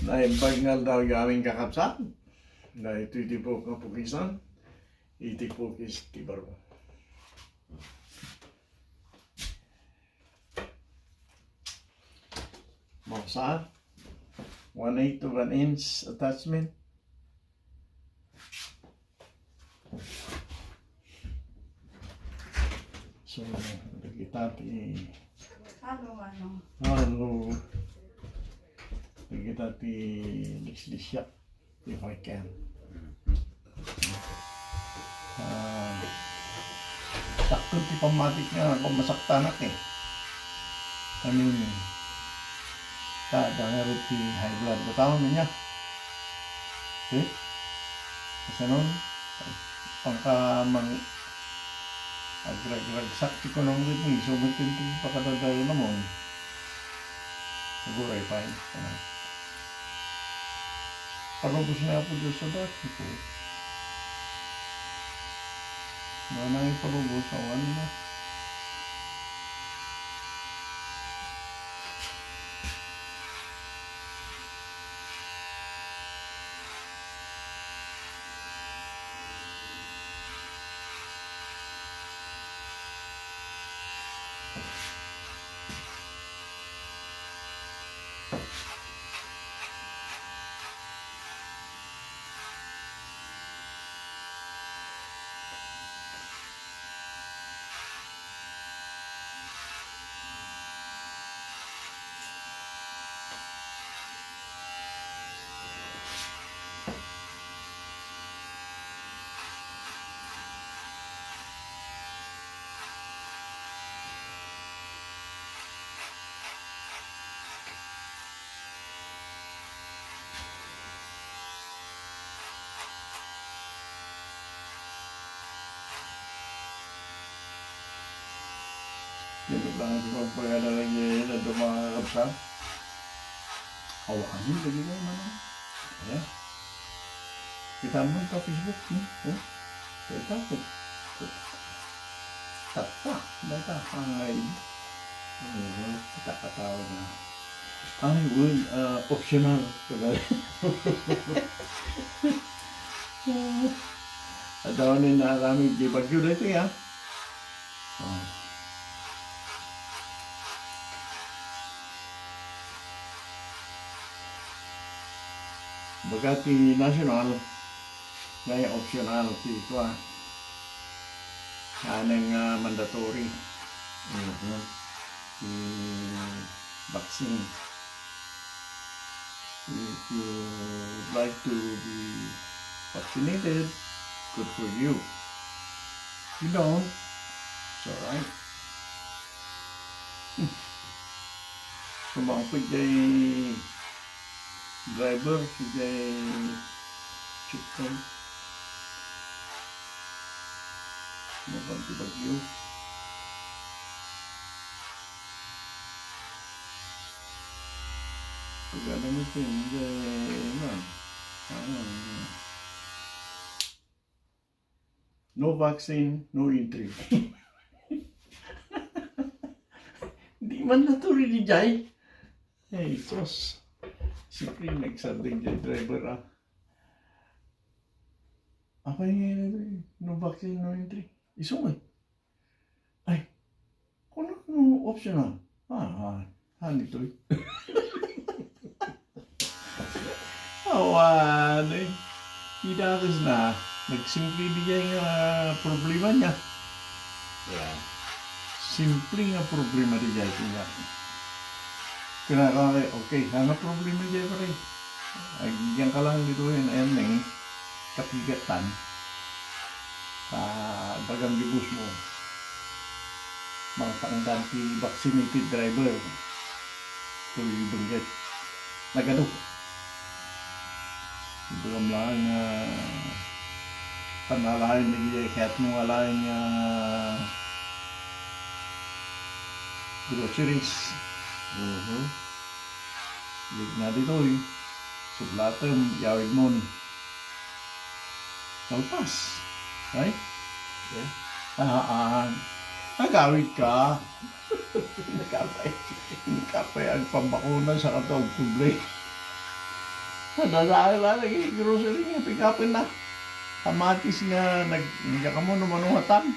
Naimpagnal daw yung aming kakapsat na ito'y tipok ng pukisan, itipokis tibaro. Mausa, 1/8 of an inch attachment. So, kita halo. Kita lisya if I can. Takot ti pamatik nga ako masaktanak eh. Kanin kada nga ruti high blood. Bataon niya. Okay? Kasi nun, pangkamang agrag-rag sakti ko nang rin. So, magtinti pakadadayo naman. Siguro ay fine. Parubos na ako doon sa dati ko. Mana yung parubos sa ano na. Dito lang ito pagpagala lang yun na dumakakapsa. Hawakan yun, lagi kayo man. Ayan. Kita mo ito Facebook. Kita mo. Tata. Data. Angay. Kita katawag na. Ay, word. Optional. Atawanin na kami. Di bagyo na ito yan. Bagati national, gaya optional ito aneng mandatory vaccine. If you would like to be vaccinated, good for you. If you don't, it's alright. Sumangpit kay driver, kay chicken. Bagyo. Pagkala mo ito, no vaccine, no entry. Di man na ito rin ni Jai. Hey, sos. Siyempre, nagsabing dyan driver Apa yung no vaccine, no entry? Isungay. Ay, kung no optional. Nito eh. Awan eh. Hidakis na. Nagsimple bigay nga problema niya. Yeah. Simple nga problema niya. Kaya okay, hanga problema niya pa rin. Yan ka lang dito yun, ayan kapigatan. Bagang libus mo. Mga pangdanti vaccinated driver. Tuloy bangget. Nagano. Ito lang panalahin niya kahit nung alahin niya groceries. Lig na dito eh. Sublatem, yawid mo ni. Kalpas. Right? Yeah. Nagawid ka. Nakapay ang pambakuna sa katawag public. Nadaan lang lagi grocery nga pick upin na. Kamatis nga nagka ka mo manuhatan.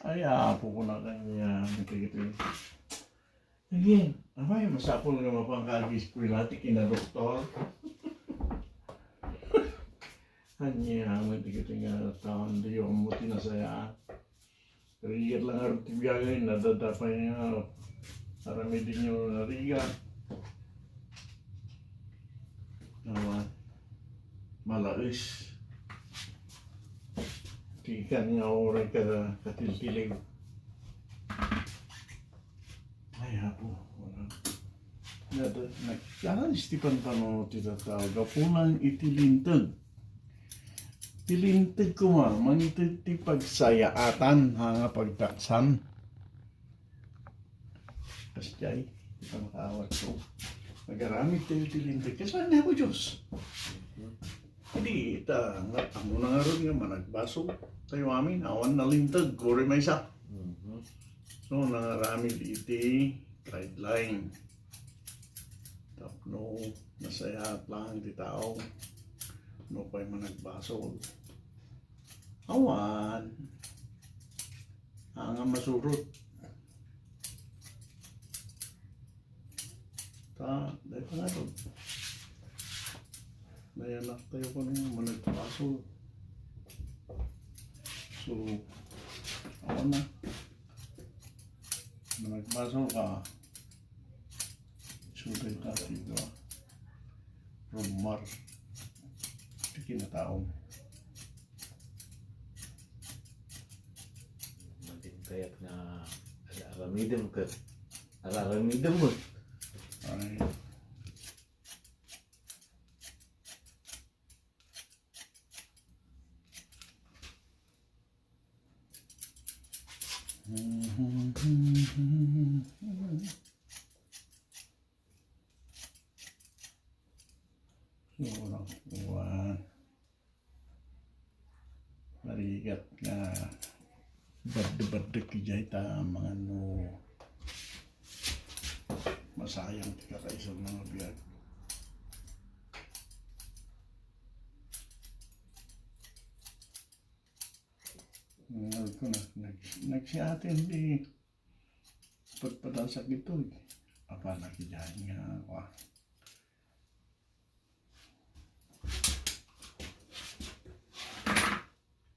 Ay apo ko na kanya gitu. Again, apa yung masapol nga mapangkagis ko ilati kina doktor. Hanya gitu nga taon di yung muti na saya. Rigat lang harap tibiyagay nadadapay nga marami din yung narigat. Naman malais tikan nga oray katiltilig ay hapo nagkanan istipan pano titatawag apunang itilintag tilintag ko manitag ti pagsayaatan nga pagtaksan kasyay ito makawat ko nagaramit tayo tilintag kasan na po Diyos. Hindi, ang unang araw nga managbaso tayo amin, awan na lintag, kore may isa. So, nangarami iti, guideline. Tapno, nasayat lang iti tao. No pa'y managbaso. Awan. Ang masurot. Dahil pa nga doon. Nayanak tayo ko nung managpaso. So, ako na. Managpaso ka. Suday tayo ka. Rumar. Tikin na taong. Matin kayak na aramidem ka. Aramidem mo. Ay. Surang uwan. Marigat nga bad-bad kijay ta mga no masayang tika kaisang mga biyag. Ngayon ko na nagsiatin di pagpadansak ito apa nakijahan nga ako.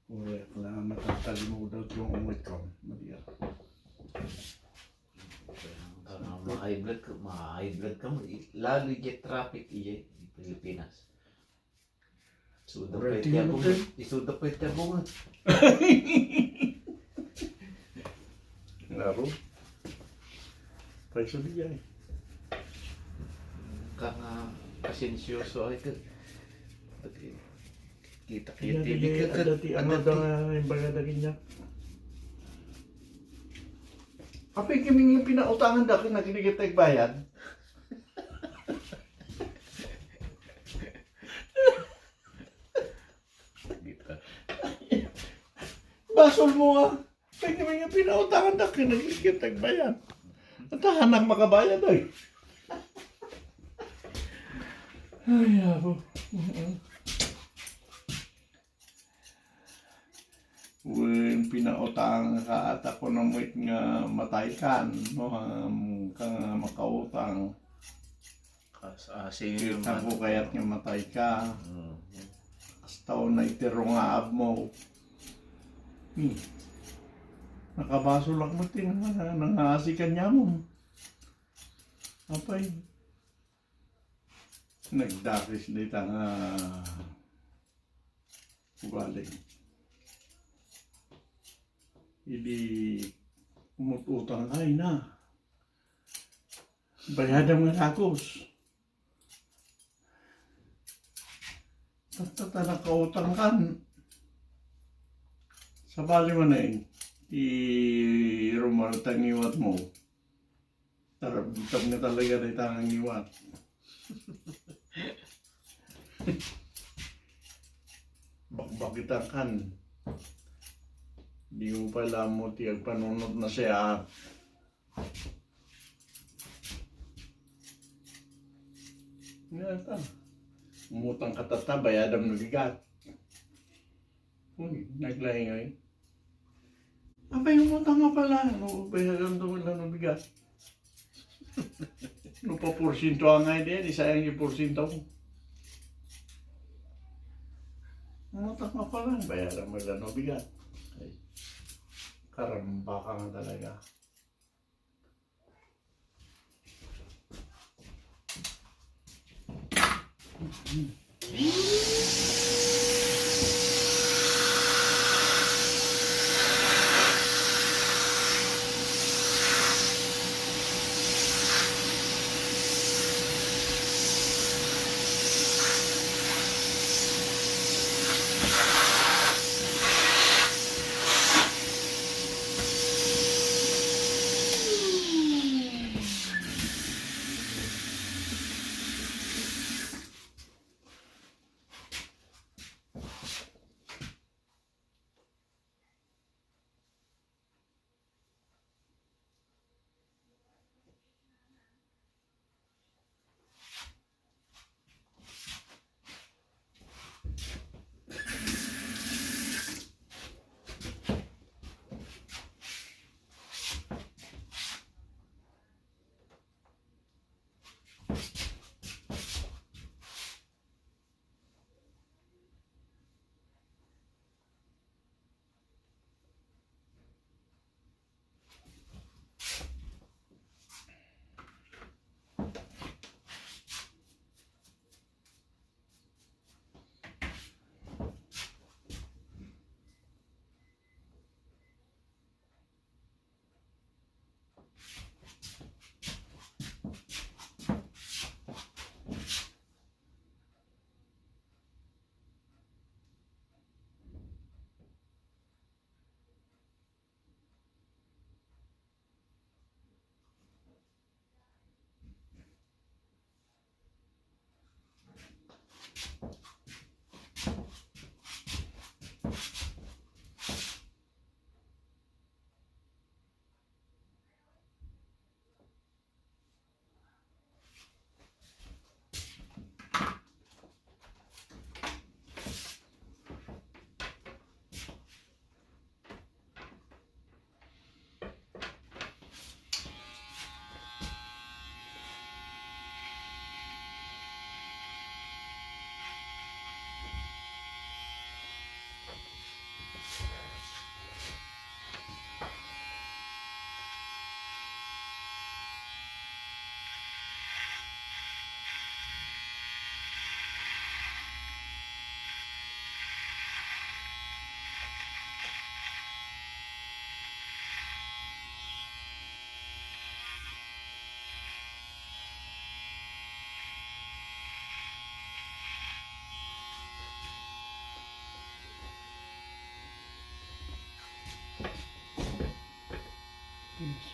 Uy, kailangan matatalimudan yung umit ko. Madiya. Ma-high blood ka mo. Lalo yung traffic iya di Pilipinas. Suda pa ito mo. Laro. Paiso diya eh. Kang pasensyoso ay ka. Kita Kaya tinig ka. dati ano daw yung bagadagin niya. Apay kaming yung pinautangan dati na kinigitag bayad. Basol mo nga. Apay kaming yung pinautangan dati na kinigitag bayad. At hanang makabayad ay. Ay, ako. When pinautang ka at ako na mo't nga matay kan, no, kang makautang. Sige Kita ko kaya't nga matay ka. Hasta o na itiro nga ab mo. Nakabaso lang mo tin, nangasikan niya mo. Apay. Nagdakis dito nga ugaling. Hindi umututang ay na. Bayadang nga kakos. Tata nakautang kan. Sa bali mo na yun. I-rumartang iwat mo. Tarabitag na talaga na itangang iwat. Bakbakitan kan. Di mo pala mo tiyag panunod na siya. Yata. Umutang katata, bayadam na bigat. Uy, naglahingoy. Abay, umutang nga pala. No, bayadam na ng bigat. No pa porsyento ang nga din, isayang yung porsyento ko. Umutang nga pala, bayadam na ng bigat. Ay, karamba ka nga talaga.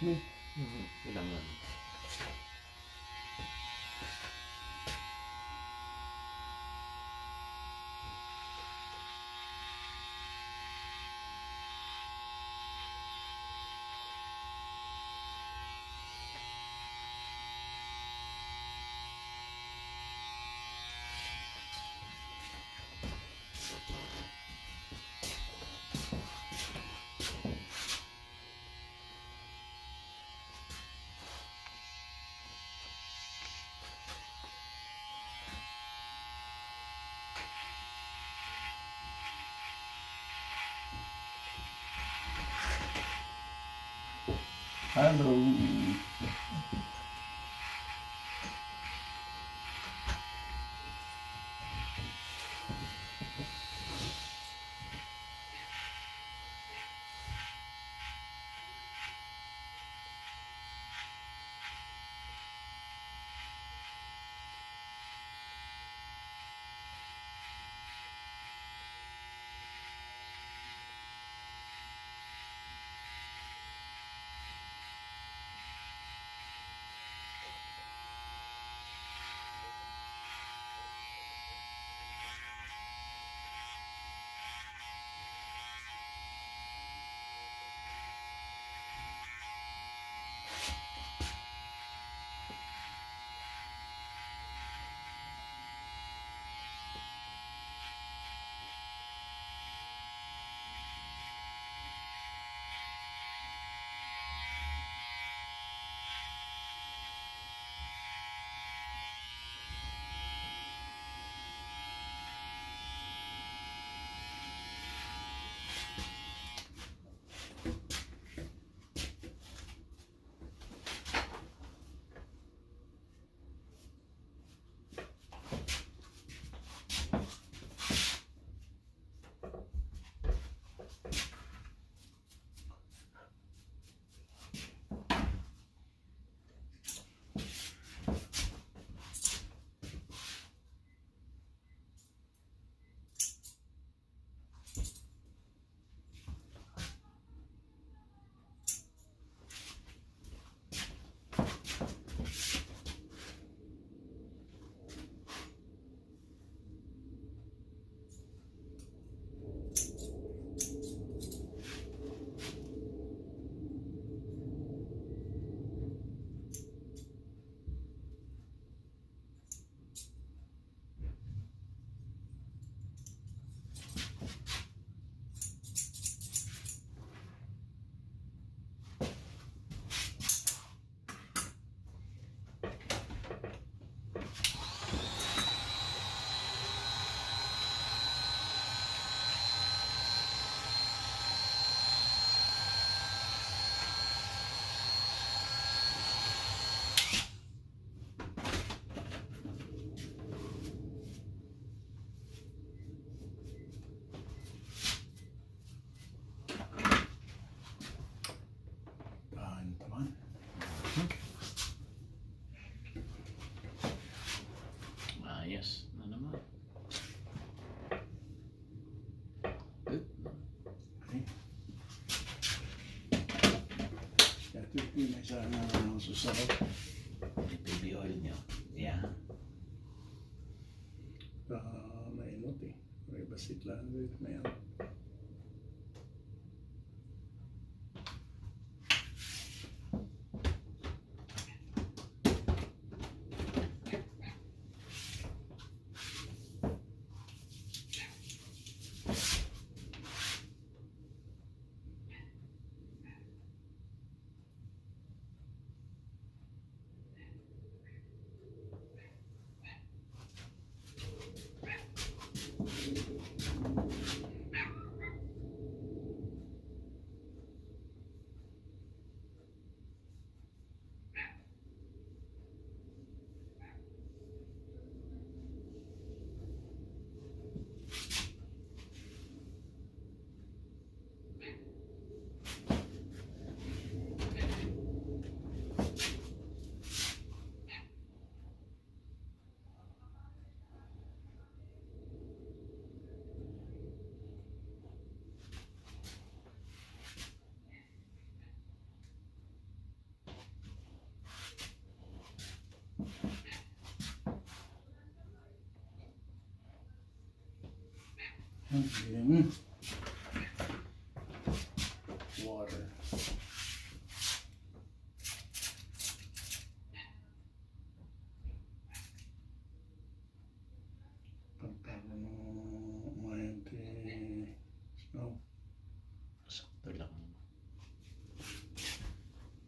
Kailangan. Hello. Yes. Ano naman? Good. Ito yung may sana susarap. Yung baby oil nyo. Yeah. Mainot eh. May basit lang. May ano. And water. Pagtago ng mayonnaise. Snow. Sakto lang.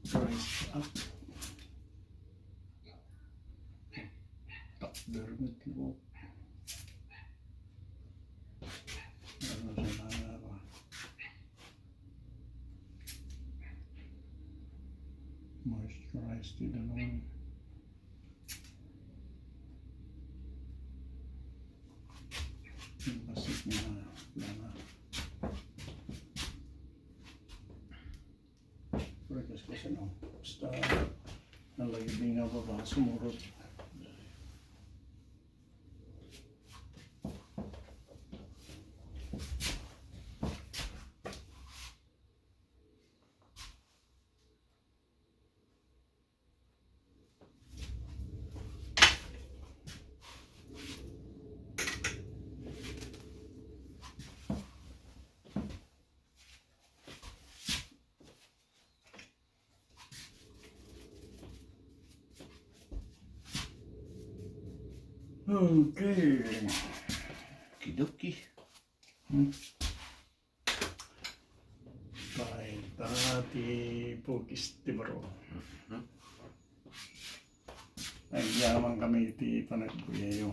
Rice up. Takder mit ko. Ano sa nana. Moisturized din naman. Yung basit niya lana. Pero kasi no, basta nalagay nga ba sumurot. Okay. Kidoki. Bye. Tati Pukistibro. Ay, yaman kami iti panagbuyayo.